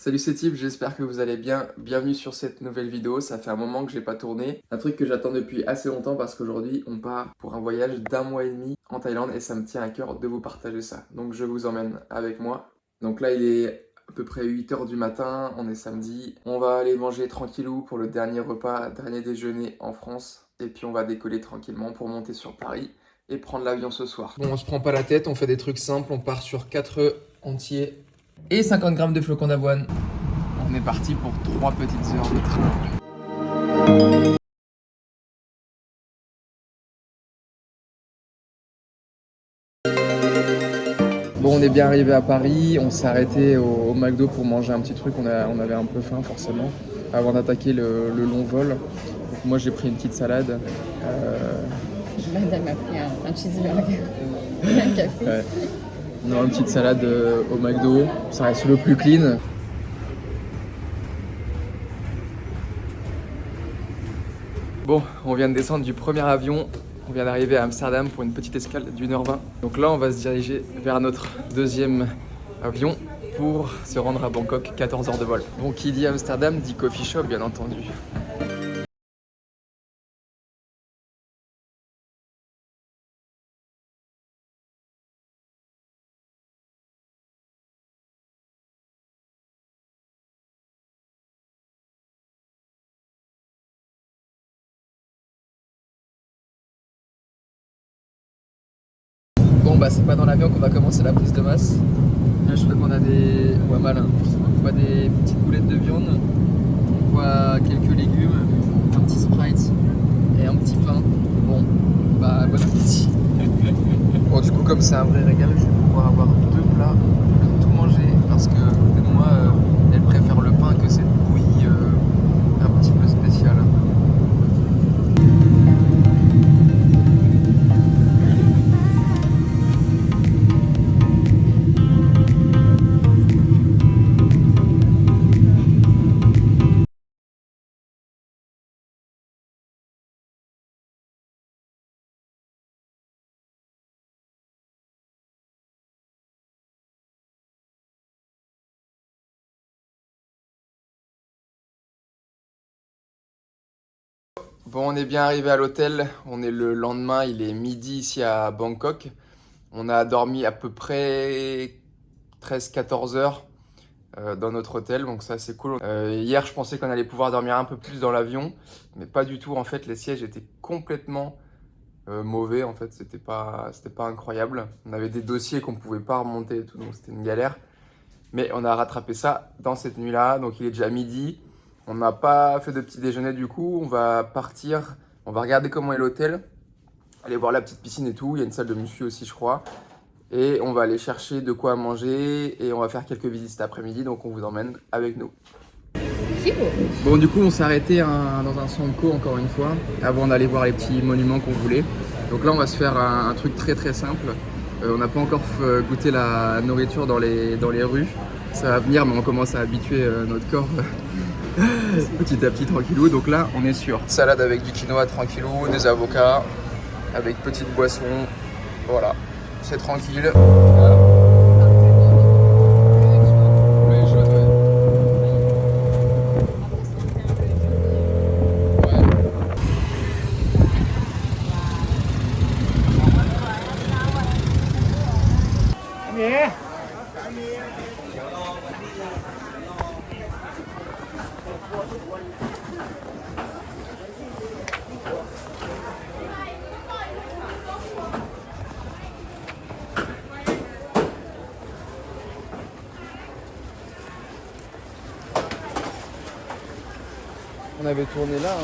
Salut c'est Tip, j'espère que vous allez bien. Bienvenue sur cette nouvelle vidéo, ça fait un moment que j'ai pas tourné. Un truc que j'attends depuis assez longtemps parce qu'aujourd'hui on part pour un voyage d'1 mois et demi en Thaïlande et ça me tient à cœur de vous partager ça. Donc je vous emmène avec moi. Donc là il est à peu près 8 h du matin, on est samedi. On va aller manger tranquillou pour le dernier repas, dernier déjeuner en France. Et puis on va décoller tranquillement pour monter sur Paris et prendre l'avion ce soir. Bon, on se prend pas la tête, on fait des trucs simples, on part sur 4 œufs entiers et 50 grammes de flocons d'avoine. On est parti pour 3 petites heures de train. Bon, on est bien arrivé à Paris, on s'est arrêté au McDo pour manger un petit truc, on avait un peu faim forcément, avant d'attaquer le long vol. Donc moi j'ai pris une petite salade. Madame a pris un cheeseburger et un café. Ouais. On a une petite salade au McDo, ça reste le plus clean. Bon, on vient de descendre du premier avion, on vient d'arriver à Amsterdam pour une petite escale d'1 h 20. Donc là, on va se diriger vers notre deuxième avion pour se rendre à Bangkok, 14 heures de vol. Bon, qui dit Amsterdam dit coffee shop, bien entendu. Bon bah c'est pas dans l'avion qu'on va commencer la prise de masse. Là je vois qu'on a des... On voit mal, hein. On voit des petites boulettes de viande, on voit quelques légumes, un petit Sprite et un petit pain. Bon, bah bon appétit. Bon du coup comme c'est un vrai régal, je vais pouvoir avoir 2 plats, je vais tout manger parce que à côté de moi, elle préfère le pain que cette bouillie un petit peu spéciale. Bon, on est bien arrivé à l'hôtel. On est le lendemain, il est midi ici à Bangkok. On a dormi à peu près 13-14 heures dans notre hôtel, donc ça c'est cool. Hier, je pensais qu'on allait pouvoir dormir un peu plus dans l'avion, mais pas du tout. En fait, les sièges étaient complètement mauvais. En fait, c'était pas incroyable. On avait des dossiers qu'on pouvait pas remonter et tout, donc c'était une galère. Mais on a rattrapé ça dans cette nuit-là, donc il est déjà midi. On n'a pas fait de petit déjeuner du coup, on va partir, on va regarder comment est l'hôtel, aller voir la petite piscine et tout, il y a une salle de muscu aussi je crois. Et on va aller chercher de quoi manger et on va faire quelques visites cet après-midi, donc on vous emmène avec nous. Bon du coup on s'est arrêté dans un Sanko encore une fois, avant d'aller voir les petits monuments qu'on voulait. Donc là on va se faire un truc très très simple. On n'a pas encore goûté la nourriture dans les rues. Ça va venir, mais on commence à habituer notre corps petit à petit, tranquillou. Donc là, on est sur salade avec du quinoa, tranquillou, des avocats, avec petite boisson. Voilà, c'est tranquille. Voilà. On avait tourné là.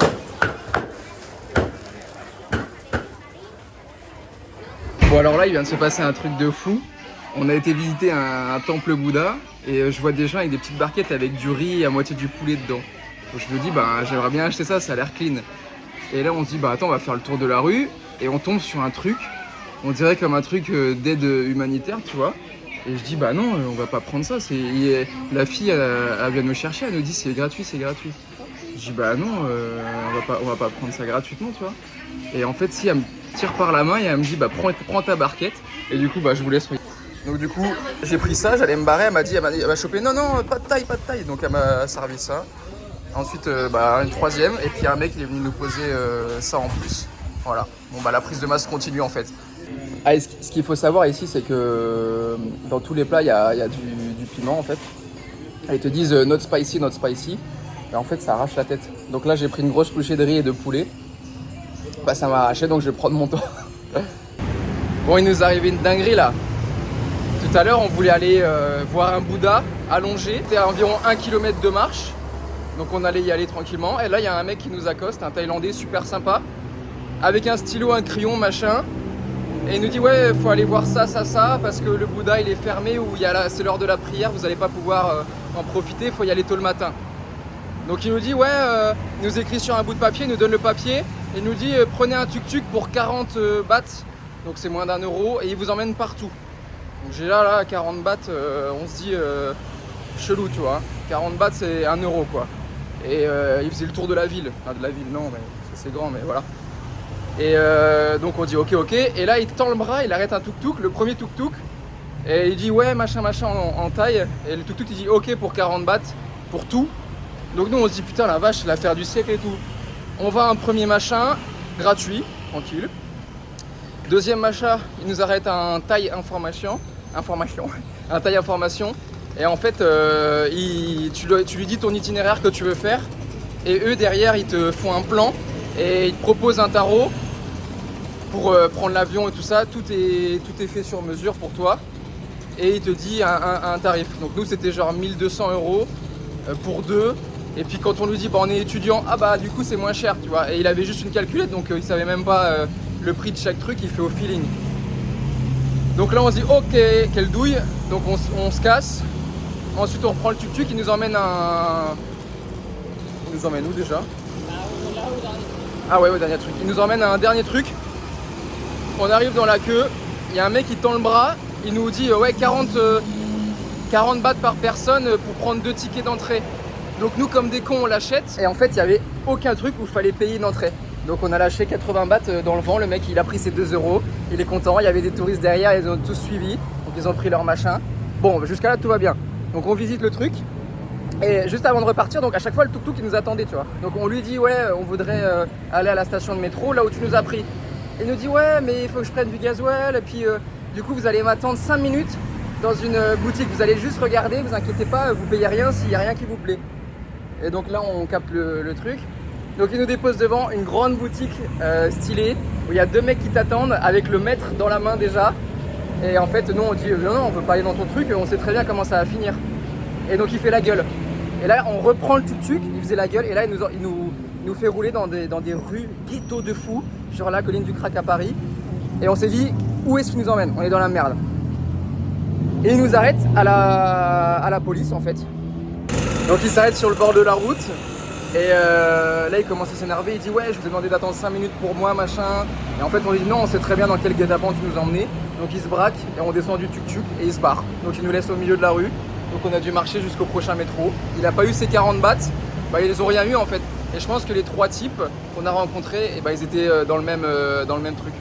Bon alors là il vient de se passer un truc de fou. On a été visiter un temple Bouddha et je vois des gens avec des petites barquettes avec du riz et à moitié du poulet dedans. Donc je me dis bah j'aimerais bien acheter ça, ça a l'air clean. Et là on se dit bah attends on va faire le tour de la rue et on tombe sur un truc, on dirait comme un truc d'aide humanitaire tu vois. Et je dis bah non on va pas prendre ça, la fille elle vient nous chercher, elle nous dit c'est gratuit, c'est gratuit. Je dis bah non, on va pas prendre ça gratuitement, tu vois. Et en fait, si elle me tire par la main et elle me dit bah prends ta barquette. Et du coup, bah je vous laisse. Donc du coup, j'ai pris ça, j'allais me barrer, elle m'a chopé, non, non, pas de taille, pas de taille. Donc elle m'a servi ça. Ensuite, une troisième, et puis un mec il est venu nous poser ça en plus. Voilà. Bon bah la prise de masse continue en fait. Ah, et ce qu'il faut savoir ici, c'est que dans tous les plats, il y a du piment en fait. Et ils te disent not spicy, not spicy. Et en fait, ça arrache la tête. Donc là, j'ai pris une grosse bouchée de riz et de poulet. Bah ça m'a arraché, donc je vais prendre mon temps. Bon, il nous est arrivé une dinguerie là. Tout à l'heure, on voulait aller voir un Bouddha allongé. C'était à environ 1 km de marche. Donc on allait y aller tranquillement. Et là, il y a un mec qui nous accoste, un Thaïlandais super sympa. Avec un stylo, un crayon, machin. Et il nous dit ouais, faut aller voir ça, parce que le Bouddha il est fermé ou c'est l'heure de la prière, vous n'allez pas pouvoir en profiter, il faut y aller tôt le matin. Donc il nous dit ouais, il nous écrit sur un bout de papier, il nous donne le papier, et il nous dit prenez un tuk-tuk pour 40 bahts, donc c'est moins d'1 euro, et il vous emmène partout. Donc j'ai là 40 bahts, on se dit chelou, tu vois, 40 bahts c'est 1 euro quoi. Et il faisait le tour de la ville, enfin de la ville non, mais c'est grand, mais voilà. Et donc on dit ok, et là il tend le bras, il arrête un tuk-tuk, le premier tuk-tuk, et il dit ouais machin en taille, et le tuk-tuk il dit ok pour 40 bahts, pour tout. Donc nous on se dit putain la vache, l'affaire du siècle et tout. On va à un premier machin, gratuit, tranquille. Deuxième machin, il nous arrête un taille information, un taille information, et en fait tu lui dis ton itinéraire que tu veux faire, et eux derrière ils te font un plan, et ils te proposent un tarot pour prendre l'avion et tout ça, tout est fait sur mesure pour toi, et il te dit un tarif. Donc nous c'était genre 1200 € pour deux, et puis quand on lui dit bah on est étudiant, ah bah du coup c'est moins cher, tu vois, et il avait juste une calculette, donc il savait même pas le prix de chaque truc, il fait au feeling. Donc là on se dit ok, quelle douille, donc on se casse, ensuite on reprend le tuk-tuk, il nous emmène il nous emmène où déjà? Ah ouais, au dernier truc. Il nous emmène à un dernier truc. On arrive dans la queue, il y a un mec qui tend le bras, il nous dit ouais 40 bahts par personne pour prendre 2 tickets d'entrée. Donc nous comme des cons on l'achète, et en fait il n'y avait aucun truc où il fallait payer une entrée. Donc on a lâché 80 bahts dans le vent, le mec il a pris ses 2 €, il est content, il y avait des touristes derrière, ils ont tous suivi, donc ils ont pris leur machin. Bon jusqu'à là tout va bien. Donc on visite le truc. Et juste avant de repartir, donc à chaque fois le tuk-tuk il nous attendait, tu vois. Donc on lui dit ouais on voudrait aller à la station de métro, là où tu nous as pris. Il nous dit ouais mais il faut que je prenne du gasoil, et puis du coup vous allez m'attendre 5 minutes dans une boutique, vous allez juste regarder, vous inquiétez pas, vous payez rien s'il n'y a rien qui vous plaît. Et donc là on capte le truc. Donc il nous dépose devant une grande boutique stylée, où il y a 2 mecs qui t'attendent avec le maître dans la main déjà. Et en fait nous on dit non on veut pas aller dans ton truc, on sait très bien comment ça va finir. Et donc il fait la gueule. Et là on reprend le tuk-tuk, il faisait la gueule, et là il nous fait rouler dans des rues ghetto de fou sur la colline du Crac à Paris. Et on s'est dit où est-ce qu'il nous emmène? On est dans la merde. Et il nous arrête à la police en fait. Donc il s'arrête sur le bord de la route. Et là il commence à s'énerver, il dit ouais je vous ai demandé d'attendre 5 minutes pour moi machin. Et en fait on lui dit non on sait très bien dans quel guet-apens tu nous as emmenés. Donc il se braque et on descend du tuk-tuk et il se barre. Donc il nous laisse au milieu de la rue. Donc on a dû marcher jusqu'au prochain métro. Il n'a pas eu ses 40 bahts, bah ils ont rien eu en fait. Et je pense que les 3 types qu'on a rencontrés, et bah, ils étaient dans le même truc.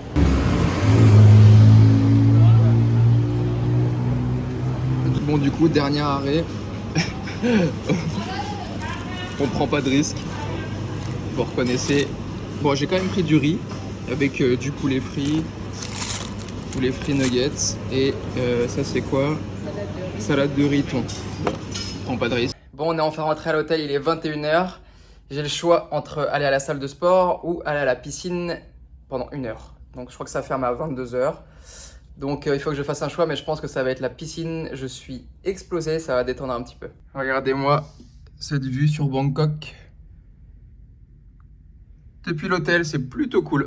Bon du coup dernier arrêt. On prend pas de risque. Vous reconnaissez. Bon j'ai quand même pris du riz avec du poulet frit nuggets, et ça c'est quoi? Salade de riz thon. Bon, prends pas de risque. Bon on est enfin rentré à l'hôtel, il est 21 h. J'ai le choix entre aller à la salle de sport ou aller à la piscine pendant 1 heure. Donc je crois que ça ferme à 22 h. Donc il faut que je fasse un choix, mais je pense que ça va être la piscine. Je suis explosé, ça va détendre un petit peu. Regardez-moi cette vue sur Bangkok. Depuis l'hôtel, c'est plutôt cool.